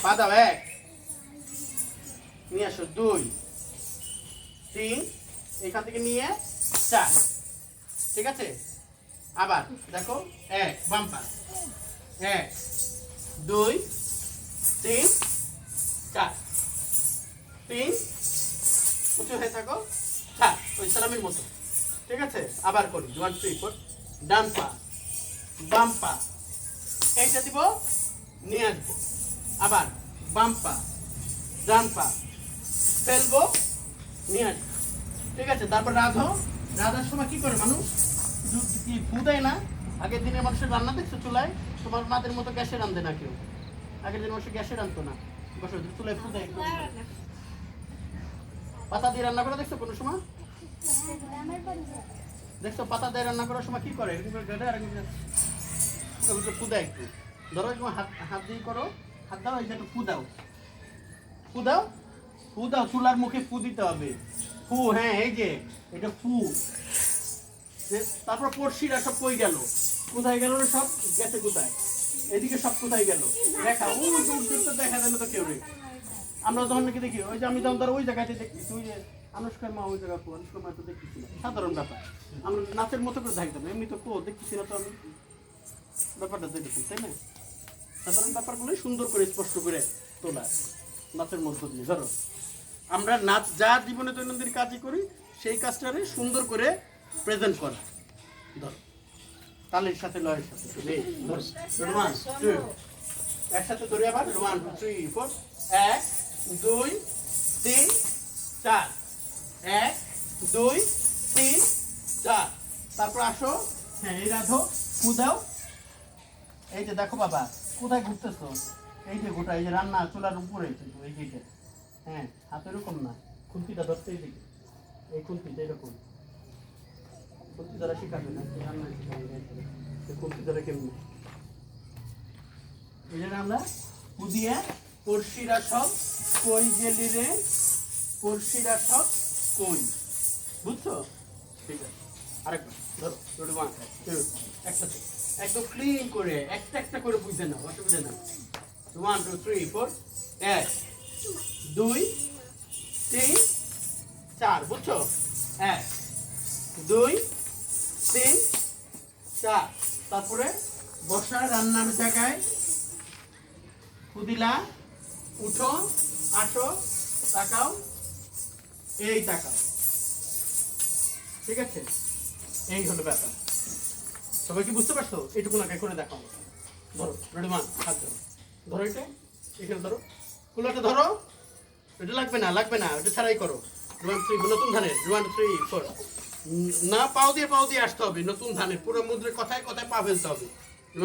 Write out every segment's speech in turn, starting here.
পা দাও, 1 নিয়ে আসো, 2 3 এখান থেকে নিয়ে 4, ঠিক আছে? আবার দেখো 1 বাম পা, 1 2 3 4 3 উঁচু হয়ে থাকো, 4 ওই সালামের মতো, ঠিক আছে? আবার করি 1 2 3 4 ডান পা বাম পা এইটা দিব, নিয়ে আসবো, আবার বাম পা ডান পা ফেলবো, নিয়ে আসবো, ঠিক আছে? তারপর রাধার সময় কি করে মানুষ কি ফু দেয় না? আগের দিনে মানুষের রান্না দেখছো চুলায়? তোমার মাদের মতো গ্যাসে রান্ধে না কেউ, আগের দিন মানুষ গ্যাসে রান্ধতো না, বসো চুলায় ফু দেয়, পাতা দিয়ে রান্না করে দেখছো কোনো সময়? দেখছো পাতা দিয়ে রান্না করার সময় কি করে? ফু দেয় একটু, ধরো হাত দিয়ে করো, হাত দাও, এই যে একটু ফু দাও, ফু দাও, ফু দাও, চুলার মুখে ফু দিতে হবে, ফু, হ্যাঁ এই যে এটা ফু। তারপর পড়শিরা সব কই গেল, কোথায় গেল সব? গেছে কোথায়? এদিকে সব কোথায় গেল? দেখা ওই তো দেখা যায় না তো কেউ নেই। আমরা যখন নাকি দেখি, ওই যে আমি যখন ধরো ওই জায়গাতে দেখতেছি, ওই যে আনুষ্কার মা ওই জায়গা, আনুষ্কার মা তো দেখতেছি না, সাধারণ ব্যাপার, আমরা নাচের মতো করে থাকতাম, এমনি তো দেখতেছি না তো আমি, ব্যাপারটা দেখেছি, তাই না? সাধারণ ব্যাপারগুলোই সুন্দর করে স্পষ্ট করে তোলা নাচের মধ্য দিয়ে। ধরো আমরা নাচ যা জীবনে দৈনন্দিন কাজই করি সেই কাজটারে সুন্দর করে প্রেজেন্ট করা। ধরো তালের সাথে লয়ের সাথে একসাথে ধরে, আবার 1 2 3 4 1 2 3 4 1 2 3 4, তারপর আসো, হ্যাঁ এই রাধো, ফু দাও, এই যে দেখো বাবা কোথায় ঘুরতেছো, এই যে গোটা, এই যে রান্না চুলার উপরে এই যে, হ্যাঁ হাতে এরকম না, খুন্তিটা ধরতে এই দিকে, এই খুন্তিটা এরকম, খুন্তি দ্বারা শিখাবে না, রান্না শিখাবে, খুন্তি দ্বারা কেমনি, এই জন্য আমরা পুদিয়ে পড়শিরা সব কই গেলি রে, পড়শিরা সব কই, বুঝছো? ঠিক আছে, আরেকবার ধরো, একসাথে একদম ক্লিন করে একটা একটা করে বুঝে নাও, অসুবিধা না। 1 2 3 4 1 2 3 4, বুঝছো? 1 2 3 4, তারপরে বসা রান্নার জায়গায় খুদিলা, উঠো, আসো, তাকাও, এই তাকাও, ঠিক আছে? এই হলো ব্যাপার, সবাই কি বুঝতে পারছো? এইটুকু নাকি করে দেখাও, ধরো রেডমান, হাত ধরো, ধরো এটা, এখানে ধরো, কুলাটা ধরো, এটা লাগবে না এটা ছাড়াই করো। 1 3 নতুন ধানের 1 3 4 না, পাও দিয়ে আসতে হবে, নতুন ধানের পুরো মুদ্রে কথায় কথায় পা ফেলতে হবে।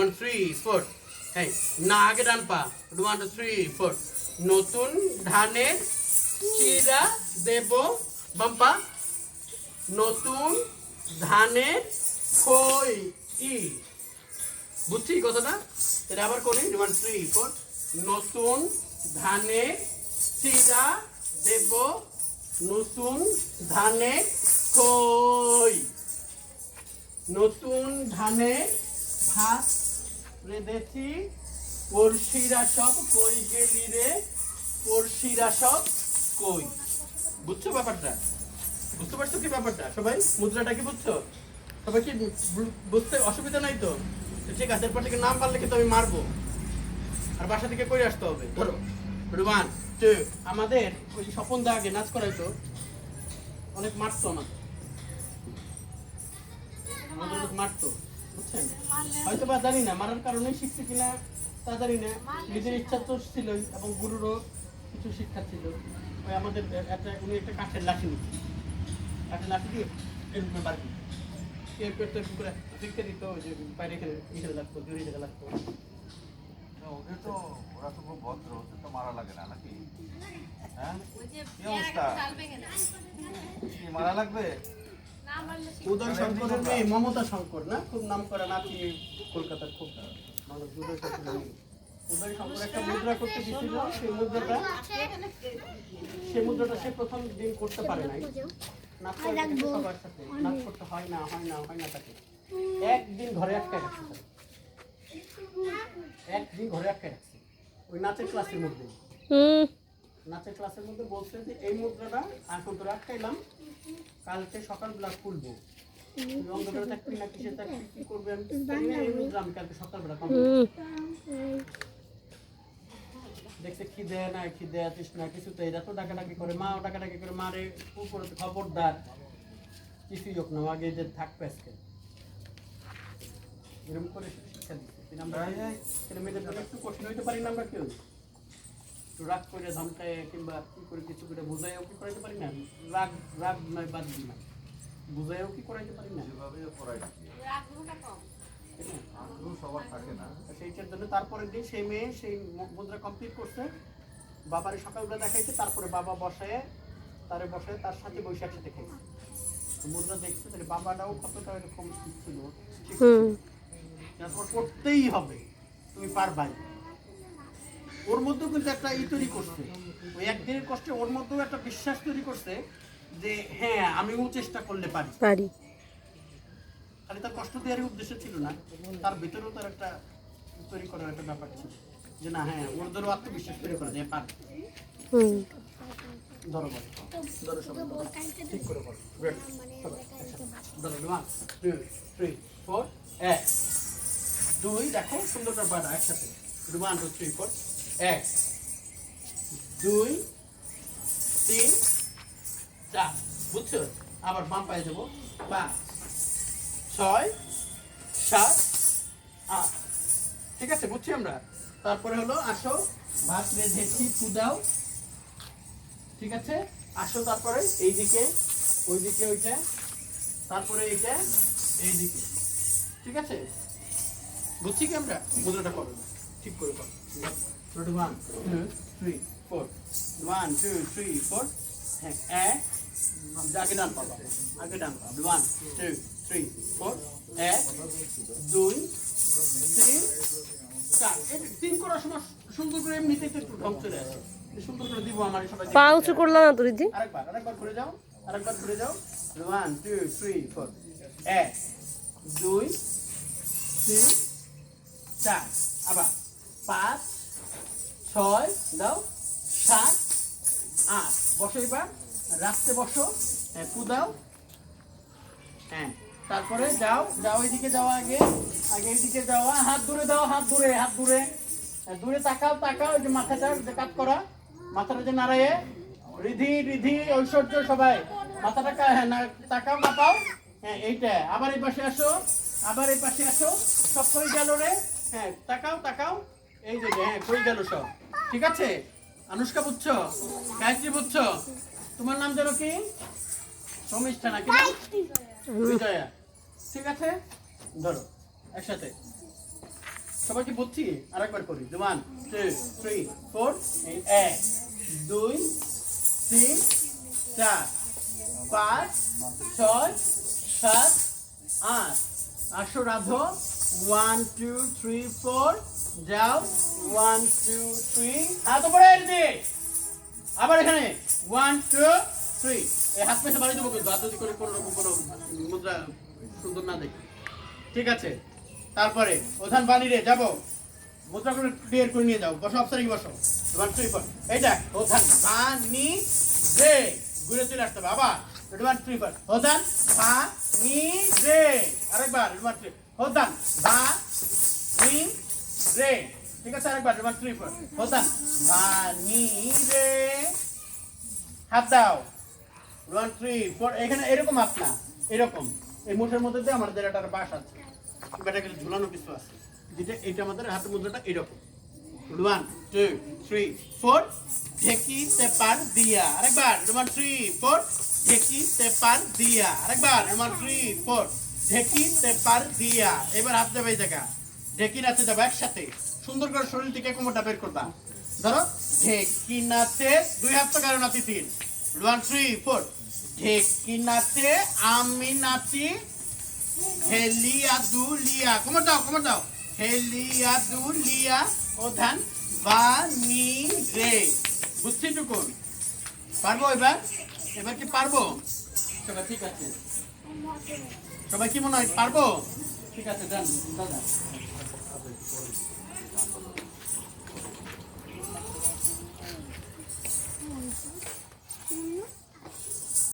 1 3 4, হ্যাঁ না আগে ডান পা, 1 2 3 4 নতুন ধানের চিরা দেব, বাম পা, নতুন ধানের খই, ই, বুঝছি কথাটা? এটা আবার করি 1 3 4 নতুন ধানের চিরা দেব, নতুন ধানে খই, নতুন ধানে ভাত রেঁধেছি, পড়শিরা সব কই গেলি রে, পড়শিরা সব কই, বুঝছো ব্যাপারটা? বুঝতে পারছো কি ব্যাপারটা সবাই? মুদ্রাটা কি বুঝছো সবাই? কি বুঝতে অসুবিধা নাই তো? ঠিক আছে, এরপর থেকে নাম পারলে কিন্তু আমি মারবো, আর বাসা থেকে করে আসতে হবে। ধরো 1 2, আমাদের ওই স্বপন দা আগে নাচ করাইতো, অনেক মারতো আমাদের মারতো, বুঝছেন? হয়তো বা জানি না মারার কারণে শিখছে কিনা তা জানি না, নিজের ইচ্ছা তো ছিলই এবং গুরুরও কিছু শিক্ষা ছিল। ওই আমাদের উনি একটা কাঠের লাঠি নিচ্ছে, কাঠের লাঠি দিয়ে এরকম বাড়ি কেউ করতে করে শিখতে দিত, যে বাইরে এখানে লাগতো, জড়িয়ে জায়গা লাগতো। ওদের তো, ওরা তো খুব ভদ্র, ওদের তো মারা লাগে না নাকি? হ্যাঁ, কি অবস্থা? কি মারা লাগবে? উদয় শঙ্করের মেয়ে মমতা শঙ্কর না, খুব নাম করা নাচি কলকাতার, খুব উদয় শঙ্কর একটা মুদ্রা করতে দিয়েছিল, সেই মুদ্রাটা সে প্রথম দিন করতে পারে নাই, নাচ সবার সাথে নাচ করতে হয় না তাকে একদিন ঘরে আটকায় রাখছে, একদিন ঘরে আটকায় রাখছে। ওই নাচের ক্লাসের মধ্যে হুম নাচের ক্লাসের মধ্যে বলছে যে এই মুদ্রাটা এখন তো রাখাইলাম, কালকে সকালবেলা খুলবো। তুমি অন্ধকারে থাকবি না কিসে থাকবি কি করবি আমি জানি না, এই মুদ্রা আমি কালকে সকালবেলা complete করবো। দেখছে খিদে না খিদে আছিস না কিছুতে এত ডাকাডাকি করে, মাও ডাকাডাকি করে, মারে উপরে খবরদার কিছুই হোক না আগে যে থাকবে আজকে এরকম করে শিক্ষা দিচ্ছে। আমরা ছেলে মেয়েদের জন্য একটু কঠিন হইতে পারি না আমরা কেউ, একটু রাগ করে ধমকায় কিংবা কি করে কিছু করে বুঝাইও কি করাইতে পারি না, রাগ রাগ নয় বাদ দিই না, বুঝাইও কি করাইতে পারি না, যেভাবে পড়াই তাই না? আগ্রহ সবার থাকে না। সেইটার জন্য তারপরের দিন সেই মেয়ে সেই মুদ্রা কমপ্লিট করছে, বাবারে সকালবেলা দেখাইছে, তারপরে বাবা বসায় তার সাথে বসে একসাথে খাইছে। তো মুদ্রা দেখছে তাহলে বাবাটাও কতটা এরকম ঠিক ছিল, ঠিক হুম তারপর করতেই হবে, তুমি পারবাই। ওর মধ্যেও কিন্তু একটা তৈরি করছে, ওই একদিনের কষ্টে ওর মধ্যেও একটা বিশ্বাস তৈরি করছে যে হ্যাঁ আমিও চেষ্টা করলে পারি। পারি খালি তার কষ্ট দেওয়ারই উদ্দেশ্য ছিল না, তার ভিতরেও তার একটা তৈরি করার একটা ব্যাপার ছিল যে না হ্যাঁ ওর ধরো আত্মবিশ্বাস তৈরি করা যায় পারে। হুম ধরো বলো, ধরো সবাই বলো। ঠিক করে বলো। Ready? সবাই, একসাথে। ধরো 1 2 3 4 1 2 দেখো সুন্দর করে বাড়া একসাথে 1 2 3 4 1 2 3 4 বুঝছো? আবার বাম পায়ে যাবো 5 6 7 8 ঠিক আছে বুঝছি আমরা। তারপরে হলো আসো ভাত রেঁধেছি পুদাও, ঠিক আছে আসো তারপরে এইদিকে ওইদিকে ওইটা, তারপরে এইটা এইদিকে, ঠিক আছে বুঝছি কি আমরা। মুদ্রাটা করো ঠিক করে করো। 1 2 3 4 1 2 3 4 হ্যাঁ এক আগে ডান পাবা, আগে ডান পাবা 1 2 3 4 1 2 3 4 এই 3 করার সময় সুন্দর করে এমনিতেই তো একটু ঢং চলে আসে, সুন্দর করে দিব আমার সবাই। পা উঁচু করলাম না তো দিদি। আরেকবার ঘুরে যাও, আরেকবার ঘুরে যাও 1 2 3 4 1 2 3 4 আবার 5 6 দাও 7 8 বসো, এবার রাস্তে বসো, হ্যাঁ কুদাও, হ্যাঁ তারপরে যাও যাও এইদিকে যাওয়া আগে আগে এইদিকে যাওয়া, হাত দূরে দাও, হাত দূরে হ্যাঁ, দূরে তাকাও তাকাও, এই যে মাথাটা যে কাট করা, মাথাটা যে নাড়ায়ে রিধি রিধি ঐশ্বর্য সবাই মাথাটা হ্যাঁ তাকাও না পাও, হ্যাঁ এইটা আবার এই পাশে আসো, আবার এই পাশে আসো, সব কই গেল রে, হ্যাঁ তাকাও তাকাও, এই যে হ্যাঁ কই গেল সব, ঠিক আছে। আনুষ্কা বুঝছো, গায়ত্রী বুঝছো, তোমার নাম যেন কি সমিষ্ঠা নাকি না? বিজয়া, ঠিক আছে ধরো একসাথে সবাই কি বুঝছি, আরেকবার করি 1 2 3 4 1 2 3 4 5 6 7 8 আসো রাধো 1 2 3 4 যাও 1 2 3 হাত উপরে এনে আবার এখানে 1 2 3 এই হাত পেছে বাড়ি দেবো কিন্তু হাত যদি করে কোনো রকম কোনো মুদ্রা সুন্দর না দেখি, ঠিক আছে। তারপরে ওধান বানিয়ে যাবো, মুদ্রা করে ক্লিয়ার করে নিয়ে যাও, বসো অফসারে বসো 1 2 4 এইটা ওধান বানি রে ঘুরে চলে আসতে হবে আবার 1 2 4 ওধান বানি রে আরেকবার 1 2 ওধান বানি রে, ঠিক আছে আরেকবার 1 2 4 ওধান বানি রে, হাত দাও 1 3 4 এখানে এরকম হাত না এরকম, এই মুঠের মধ্যে দিয়ে আমাদের একটা বাস আছে, এটা কিন্তু ঝুলানো কিছু আছে, যেটা এটা আমাদের হাতের মুদ্রাটা এরকম 1 2 3 4 ঢেকিতে পার দিয়া, আরেকবার 1 3 4 ঢেকিতে পার দিয়া, আরেকবার 1 3 4 ঢেকিতে পার দিয়া, এবার হাত দেবে এই জায়গা ঢেকি নাচে যাবে একসাথে, সুন্দর করে শরীর থেকে কোমরটা বের করবা, ধরো ঢেকি নাচে দুই হাত তো কারো নাচি 3 1 3 4 ঢেকি নাচে আমি নাচি হেলিয়া দুলিয়া, কোমর দাও হেলিয়া দুলিয়া ওধান বানি রে, বুঝছি টুকুন পারবো এবার কি পারবো সবাই, ঠিক আছে সবাই কি মনে হয় পারবো, ঠিক আছে জান দাদা